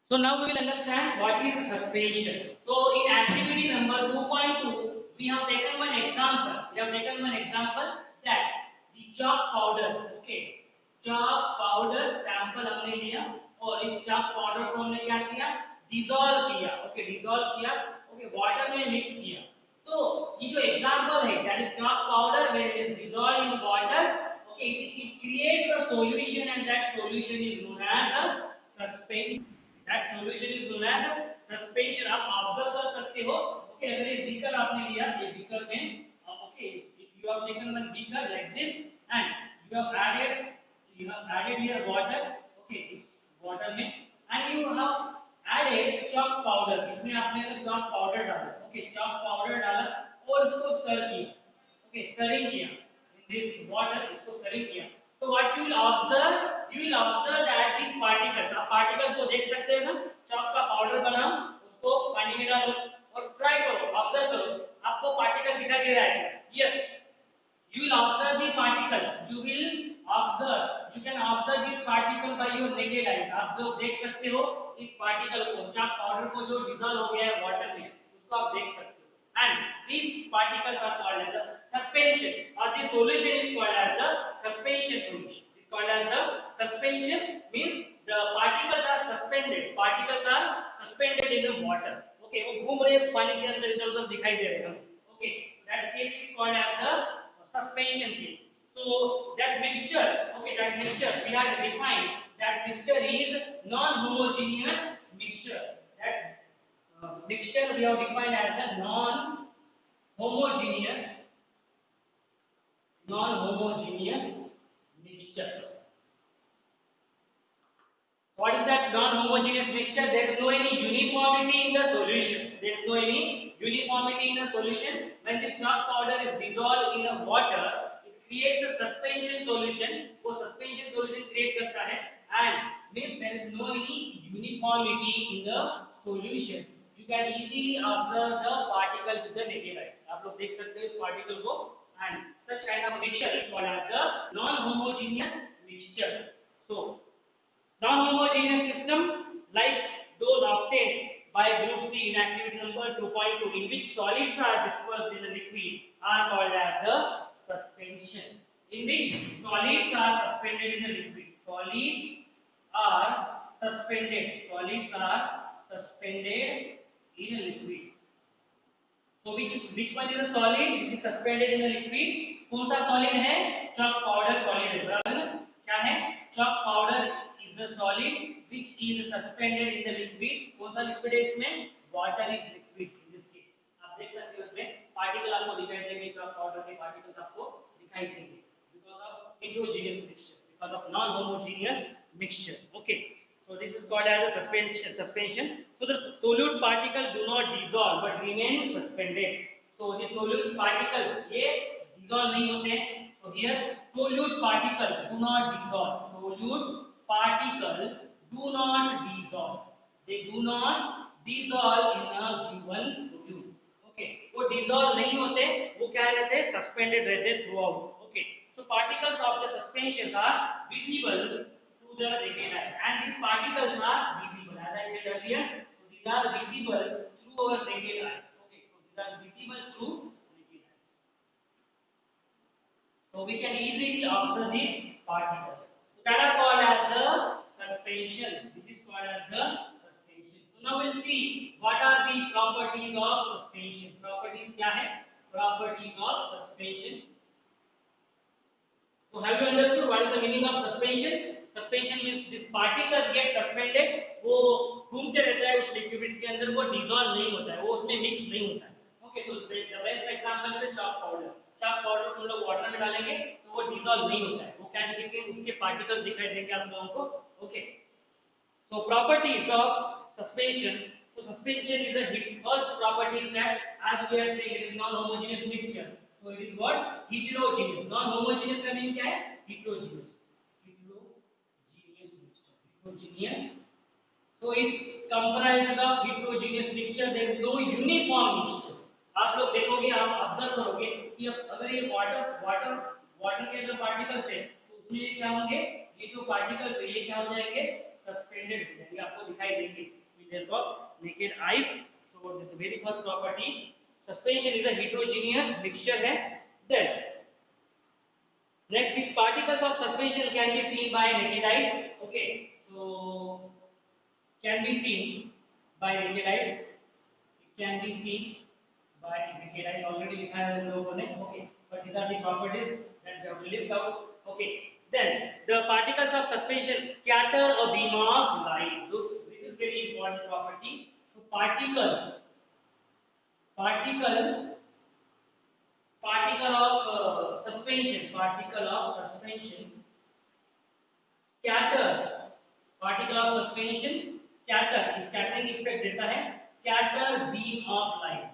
So now we will understand what is suspension. So in activity number 2.2, we have taken one example. We have taken one example that the chalk powder, okay, chalk powder sample हमने लिया और इस chalk powder को हमने क्या किया? Dissolve किया, okay, dissolve किया, okay, water में mix किया. तो ये जो example है, that is chalk powder when it is dissolved in water, okay, it creates a solution and that solution is known as a suspension. That solution is known as suspension. आप observe कर सकते हो okay अगर ये beaker आपने लिया ये beaker में okay if you have taken one beaker like this and you have added here water okay इस water में and you have added chalk powder इसमें आपने अगर chalk powder डाला ओके chalk powder डाला और इसको stir किया ओके stirring किया in this water इसको stirring किया तो what you will observe that these particles आप particles को देख सकते हैं ना chalk का powder बनाओ उसको पानी में डालो और ट्राई करो ऑब्जर्व करो आपको पार्टिकल दिखाई दे रहा है क्या yes you will observe the particles you can observe this particle by your naked eyes आप लोग देख सकते हो इस पार्टिकल को chalk powder को जो डिसॉल्व हो गया है वाटर में उसको आप देख सकते हो and these particles are called as the suspension or the solution is called as the suspension solution is called as the suspension means the particles are suspended in the water okay वो घूम रहे पानी के अंदर इधर-उधर दिखाई दे रहे हैं okay that case is called as the suspension case. So that mixture we have defined that mixture is non-homogeneous mixture. That mixture we have defined as a non-homogeneous mixture. What is that non-homogeneous mixture? There is no any uniformity in the solution. There is no any uniformity in the solution. When this chalk powder is dissolved in the water, it creates a suspension solution. वो suspension solution create करता है and means there is no any uniformity in the solution. You can easily observe the particle with the naked eyes. आप लोग देख सकते हो इस particle को and such kind of mixture is called as the non-homogeneous mixture. So non-homogeneous system like those obtained by group C in activity number 2.2 in which solids are dispersed in the liquid are called as the suspension. In which solids are suspended in the liquid. Solids are suspended in a liquid. So which one is a solid which is suspended in the liquid? कौन सा solid है? Chalk powder solid है बराबर ना? क्या है? Chalk powder is the solid which is suspended in the liquid. कौन सा liquid है इसमें? Water is liquid in this case. आप देख सकते हो इसमें particle आपको दिखाई देंगे chalk powder के particles आपको दिखाई देंगे because of heterogeneous mixture because of non-homogeneous mixture. Okay. So this is called as a suspension. So the solute particles do not dissolve but remain suspended. So the solute particles ये dissolve नहीं होते हैं. So here solute particles do not dissolve. Solute particles do not dissolve. They do not dissolve in a given solute. Okay. वो dissolve नहीं होते. वो क्या रहते हैं? Suspended रहते हैं throughout. Okay. So particles of the suspensions are visible to the naked eye and these particles are visible as I said earlier so these are visible through our naked eyes okay so these are visible through naked eyes so we can easily observe these particles so that are called as the suspension this is called as the suspension so now we'll see what are the properties of suspension properties क्या है properties of suspension so have you understood what is the meaning of suspension suspension means this particles get suspended वो घूमते रहता है उस liquid के अंदर वो डिसॉल्व नहीं होता है वो उसमें मिक्स नहीं होता है okay so the best example is chalk powder को हम लोग वाटर में डालेंगे तो वो डिसॉल्व नहीं होता है वो क्या दिखेंगे उसके पार्टिकल्स दिखाई देंगे आप लोगों को okay so properties of suspension so suspension is the first property is that as we are saying it is non homogeneous mixture so it is what heterogeneous non homogeneous का मीनिंग क्या है heterogeneous heterogeneous so it comprises of heterogeneous mixture there is no uniform mixture आप लोग देखोगे आप observe करोगे कि अगर ये वाटर के अंदर पार्टिकल्स है तो उसमें क्या होंगे ये जो पार्टिकल्स है ये क्या हो जाएंगे सस्पेंडेड हो जाएंगे, आपको दिखाई देंगे with the help of naked eyes. So this is very first property. Suspension is a heterogeneous mixture है. Then next is particles of suspension can be seen by naked eyes. Okay, so can be seen by naked eyes. It can be seen by naked eyes. Already लिखा है हम लोगों ने. Okay, but these are the properties that we have to list out. Okay, then the particles of suspension scatter a beam of light. This is very important property. So particle particle of suspension scatter particle of suspension scattering effect देता है scatter beam of light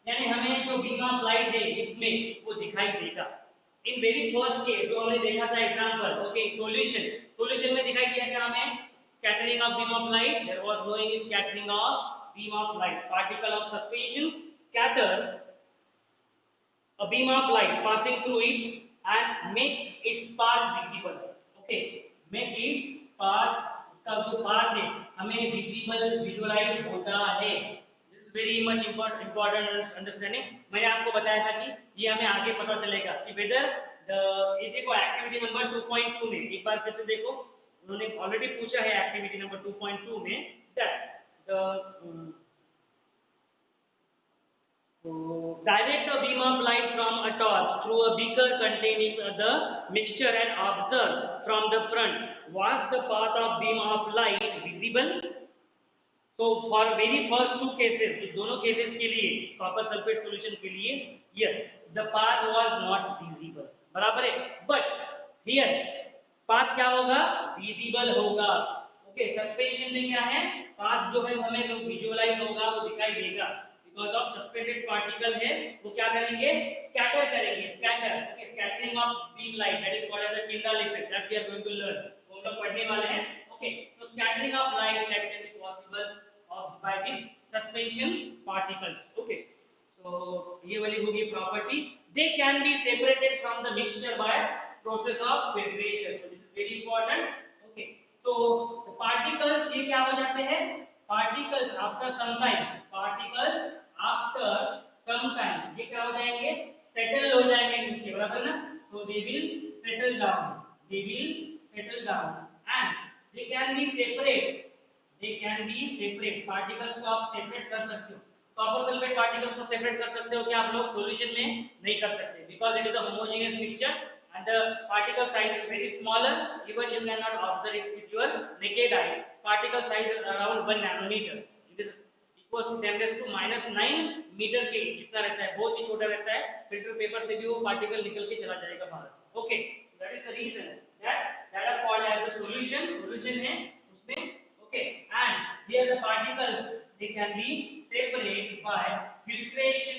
यानी हमें जो beam of light है इसमें वो दिखाई देगा इन वेरी फर्स्ट केस जो हमने देखा था एग्जांपल ओके सॉल्यूशन में दिखाई दिया क्या हमें scattering of beam of light there was knowing is scattering of beam of light particle of suspension scatter a beam of light passing through it and make its path visible. Okay, make its path उसका जो path है हमें visualize होता है. This is very much important understanding. मैंने आपको बताया था कि ये हमें आगे पता चलेगा कि whether ये देखो एक्टिविटी नंबर 2.2 में एक बार फिर से देखो उन्होंने ऑलरेडी पूछा है एक्टिविटी नंबर 2.2 में that the direct a beam of light from a torch through a beaker containing the mixture and observe from the front was the path of beam of light visible. So for very first two cases दोनों cases के लिए copper sulfate solution के लिए yes the path was not visible बराबर है but here path क्या होगा visible होगा. Okay, suspension में क्या है path जो है हमें जो visualize होगा वो दिखाई देगा because of suspended particle है वो क्या करेंगे scatter करेंगे okay scattering of beam light that is called as a Tyndall effect that we are going to learn वो हम लोग पढ़ने वाले हैं. Okay, so scattering of light that can be possible by these suspension particles. Okay, so ये वाली होगी property. They can be separated from the mixture by process of filtration. So this is very important. Okay, so the particles ये क्या हो जाते हैं particles after some time ये क्या हो जाएंगे settle हो जाएंगे नीचे बराबर ना. So they will settle down and they can be separate particles को आप separate कर सकते हो. कॉपर सल्फेट पार्टिकल्स को सेपरेट कर सकते हो क्या आप लोग सॉल्यूशन में नहीं कर सकते because it is a homogeneous mixture and the particle size is very smaller even you cannot observe it with your naked eyes. Particle size is around 1 nanometer. It is equals to 10 raised to -9 metre के जितना रहता है बहुत ही छोटा रहता है filter paper से भी वो पार्टिकल निकल के चला जाएगा बाहर. Okay that is the reason that are called as the solution है उसमें. Okay and here the particles they can be separated by filtration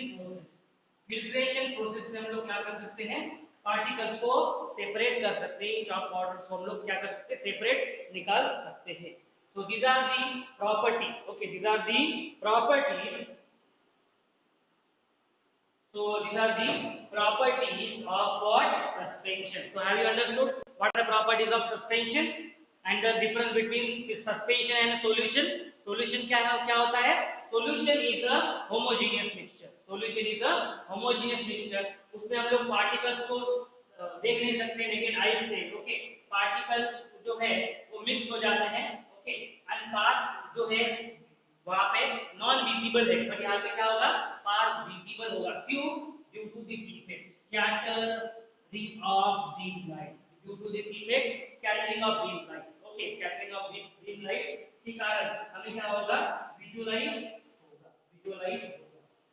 process से हम लोग क्या कर सकते हैं पार्टिकल्स को सेपरेट कर सकते हैं. चॉक पाउडर को हम लोग क्या कर सकते हैं सेपरेट निकाल सकते हैं. So these are the properties. Okay, these are the properties. So these are the properties of what suspension. So have you understood what are the properties of suspension and the difference between suspension and solution? Solution क्या होता है solution is a homogeneous mixture. उसमें हम लोग particles को देख नहीं सकते नेकेड आईज से. ओके पार्टिकल्स जो है वो मिक्स हो जाते हैं. ओके एंड पाथ जो है वहां पे नॉन विजिबल है बट यहाँ पे क्या होगा पाथ विजिबल होगा. क्यों due to this effect scattering of beam light. Okay scattering of beam light के कारण हमें क्या होगा विजुअलाइज होगा.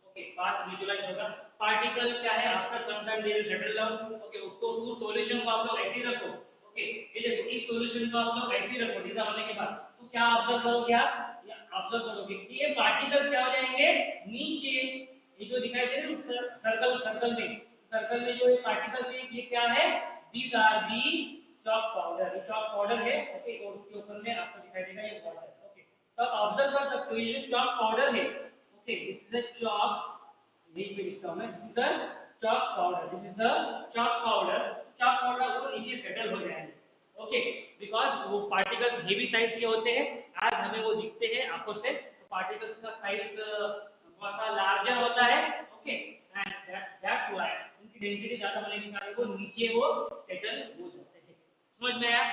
ओके पाथ विजुअलाइज होगा. पार्टिकल क्या है after some time they will settle down. Okay उसको उस सॉल्यूशन को आप लोग ऐसे ही रखो. ओके ये देखो इस सॉल्यूशन को आप लोग ऐसे ही रखो डिजॉल्व होने के बाद तो क्या ऑब्जर्व करोगे आप या ऑब्जर्व करोगे कि ये पार्टिकल्स क्या हो जाएंगे नीचे ये जो दिखाई दे रहे हैं सर्कल में जो ये पार्टिकल्स है ये क्या है these are the chalk powder. ये चॉक पाउडर है. ओके और उसके ऊपर में आपको दिखाई देगा ये वाटर. ओके तो आप ऑब्जर्व कर सकते हो ये जो चॉक पाउडर है. Okay this is the chalk बीच में लिखता हूं मैं this is the chalk powder. वो नीचे सेटल हो जाएंगे. ओके बिकॉज वो पार्टिकल्स हेवी साइज के होते हैं आज हमें वो दिखते हैं आंखों से, तो पार्टिकल्स का साइज थोड़ा सा लार्जर होता है, ओके, एंड दैट्स व्हाई उनकी डेंसिटी ज्यादा होने के कारण वो नीचे वो सेटल हो जाते हैं। समझ में आया?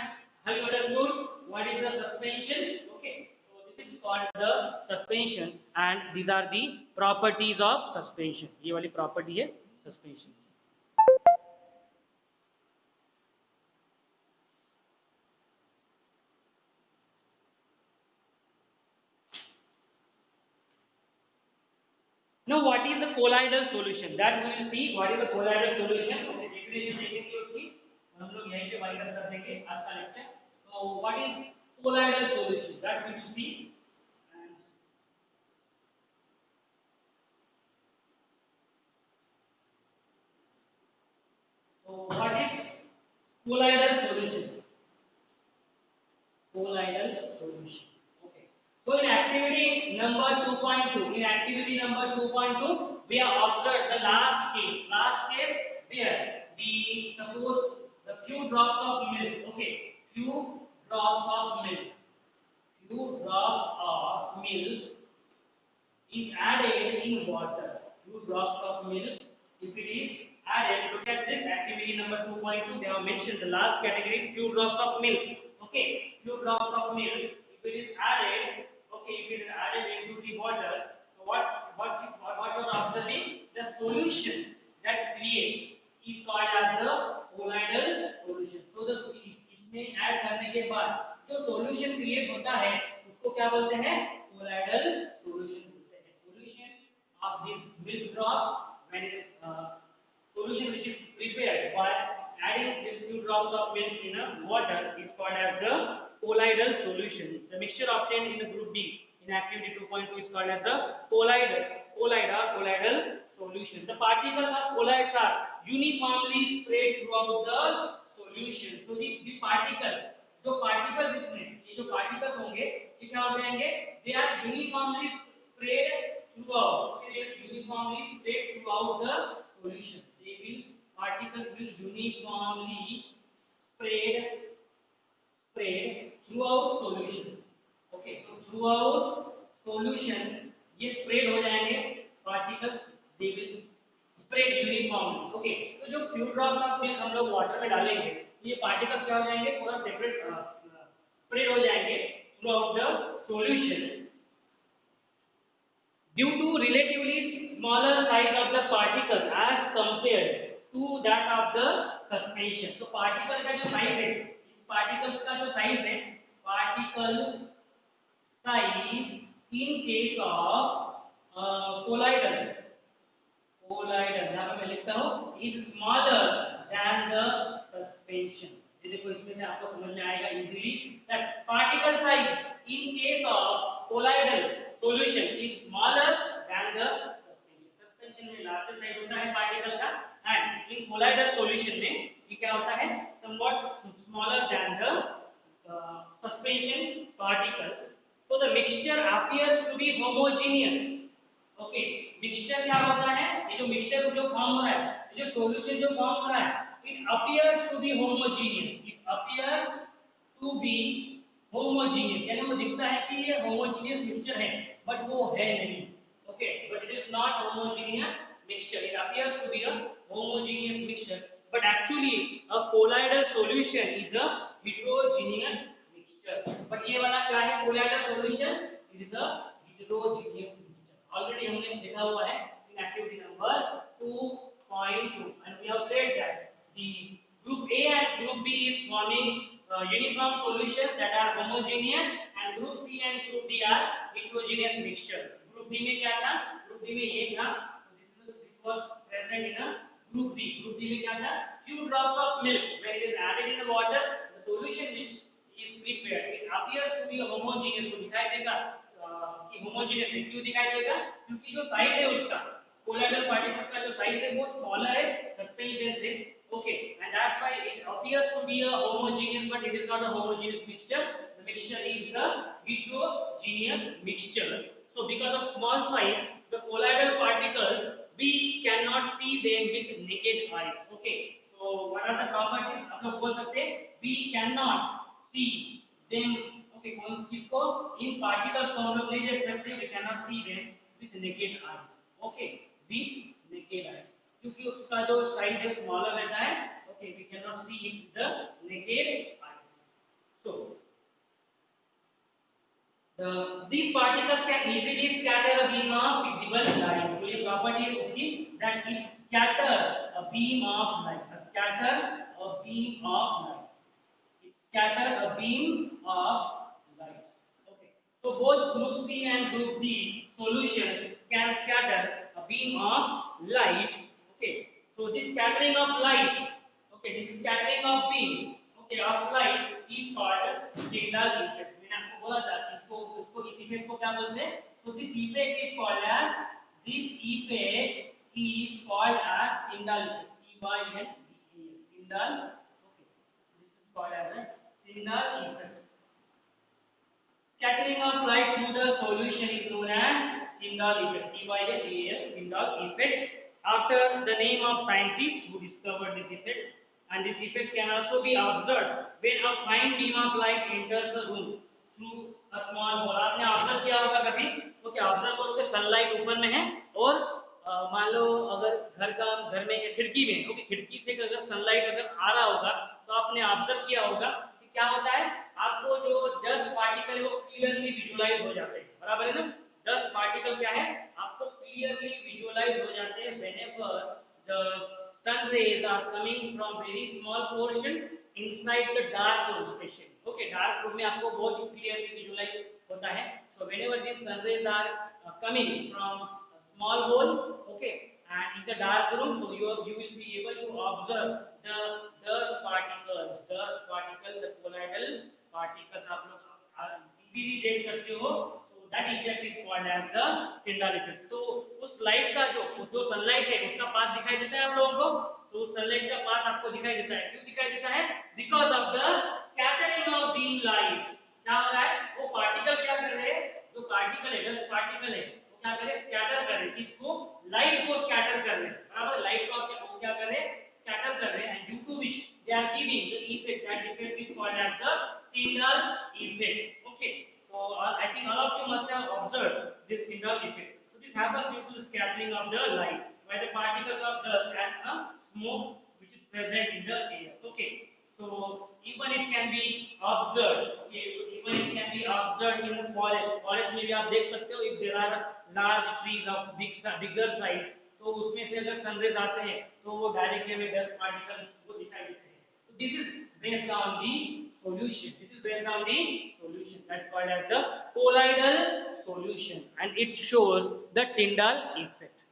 Have you understood what is the suspension? Okay, so this is called the suspension and these are the properties of suspension। ये वाली प्रॉपर्टी है suspension. Now, what is the colloidal solution? That we will see. What is the colloidal solution? Okay, definition देखेंगे उसकी। हम लोग यहीं पे wind up कर देंगे आज का lecture. So, what is colloidal solution? That we will see. And so, what is colloidal solution? Colloidal solution. Okay. So in activity number 2.2, we have observed the last case. Last case where we suppose the few drops of milk. Okay, few drops of milk. Few drops of milk is added in water. Few drops of milk, if it is added, look at this activity number 2.2. They have mentioned the last category is few drops of milk. Okay, few drops of milk. If it is added, okay, if it is added into the water, so what you are observing? The solution that creates is called as the colloidal solution. So the इसमें add करने के बाद जो solution create होता है उसको क्या बोलते हैं? Colloidal solution बोलते हैं। Solution of these milk drops when it is solution which is prepared by adding these few drops of milk in a water is called as the colloidal solution. The mixture obtained in the group B in activity 2.2 is called as a colloidal solution. The particles of colloids are uniformly spread throughout the solution. So the particles, जो particles इसमें ये जो particles होंगे ये क्या हो जाएंगे? They are uniformly spread throughout. Okay, they will uniformly spread throughout the solution. They will particles will uniformly spread throughout solution. Okay, so throughout solution ये spread हो जाएंगे particles, they will spread uniformly. Okay, तो जो few drops of milk हम लोग water में डालेंगे ये particles क्या हो जाएंगे? पूरा separate spread हो जाएंगे throughout the solution due to relatively smaller size of the particle as compared to that of the suspension। तो particle का जो size है, इस particles का जो size है, particle size in case of colloidal यहाँ पे मैं लिखता हूँ is smaller than the suspension। ये देखो इसमें से आपको समझ में आएगा easily that particle size in case of colloidal solution is smaller than the suspension। suspension में larger size होता है particle का and in colloidal solution में ये क्या होता है somewhat smaller than the suspension particles। So the mixture appears to be homogeneous। Okay, mixture क्या होता है? ये जो मिक्सचर जो फॉर्म हो रहा है, ये जो सॉल्यूशन जो फॉर्म हो रहा है, it appears to be homogeneous. It appears to be homogeneous, यानी वो दिखता है कि ये होमोजेनियस मिक्सचर है, बट वो है नहीं। Okay, but it is not homogeneous mixture. It appears to be a homogeneous mixture, but actually a colloidal solution is a heterogeneous mixture। बट ये वाला क्या है? Colloidal solution it is a heterogeneous mixture। Already हमने देखा हुआ है in activity number 2.2 and we have said that the group A and group B is forming uniform solutions that are homogeneous and group C and group D are heterogeneous mixture। group D में क्या था? group D में ये था, so this was present in a group D। group D में क्या था? few drops of milk when it is added in the water, the solution which is prepared it appears to be a homogeneous। को दिखाई देगा कि homogeneous है। क्यों दिखाई देगा? क्योंकि जो साइज है उसका कोलाइडल पार्टिकल्स का जो साइज है वो स्मॉलर है सस्पेंशन से। Okay, and that's why it appears to be a homogeneous but it is not a homogeneous mixture. The mixture is the heterogeneous mixture। So because of small size the colloidal particles we cannot see them with naked eyes। Okay, so what are the properties? आप लोग बोल सकते हैं we cannot see them, okay, कौन किसको, इन particles को हम लोग नहीं देख सकते, we cannot see them with naked eyes, okay, with naked eyes, क्योंकि उसका जो साइज है स्मॉलर रहता है, okay, we cannot see it with the naked eyes. So these particles can easily scatter a beam of visible light. So ये property है उसकी, that it scatter a beam of light. Scatter a beam of light. It scatter a beam of light. Okay. So both group C and group D solutions can scatter a beam of light. Okay. So this scattering of light, okay, this scattering of beam, okay, of light is called Tyndall effect. मैंने आपको बोला था इसको इसको इस effect को क्या बोलते हैं? So this effect is called as Tyndall effect. Tyndall. Okay. This is called as a Tyndall effect. Scattering of light through the solution is known as Tyndall effect. Tyndall effect. After the name of scientists who discovered this effect, and this effect can also be observed when a fine beam of light enters the room through a small hole. आपने observe किया होगा कभी? तो क्या observe करोगे, sunlight ऊपर में है और मान लो अगर घर में खिड़की में, ओके, खिड़की से अगर सनलाइट अगर आ रहा होगा तो आपने ऑब्जर्व किया होगा कि क्या होता है, आपको जो डस्ट पार्टिकल है वो क्लियरली विजुअलाइज हो जाते हैं, बराबर है ना? डस्ट पार्टिकल क्या है, आपको क्लियरली विजुअलाइज हो जाते हैं whenever the sun rays are coming from very small portion inside the dark room especially. Okay, dark room में आपको बहुत क्लियरली विजुअलाइज होता है. So whenever these sun rays are coming from a small hole, okay, and in the dark room, so you will be able to observe the dust particle, the colloidal particles आप लोग easily देख सकते हो. So that effect is called as the Tyndall effect. तो उस light का जो sunlight है उसका पाथ दिखाई देता है आप लोगों को. तो उस सनलाइट का पाथ आपको दिखाई देता है, क्यों दिखाई देता है? Because of the scattering of beam light. क्या हो रहा है, वो पार्टिकल क्या कर रहे हैं, जो पार्टिकल है, डस्ट पार्टिकल है, वो क्या कर रहे हैं, स्कैटर कर रहे हैं, किसको, लाइट को स्कैटर कर रहे हैं, बराबर. लाइट को वो क्या कर रहे हैं, स्कैटर कर रहे हैं, and due to which they are giving the effect, that effect is called as the Tyndall effect. Okay, so I think all of you must have observed this Tyndall effect. So this happens due to the scattering of the light by the particles of dust and smoke which is present in the air. Okay, so even it can be observed. Okay, even it can be observed in the forest. Forest में भी आप देख सकते हो, if there are large trees of bigger size, तो उसमें से अगर सनरेज आते हैं तो वो डायरेक्टली हमें डस्ट पार्टिकल्स को दिखाई देते हैं. So this is based on the solution. This is based on the solution that's called as the colloidal solution, and it shows the Tyndall effect.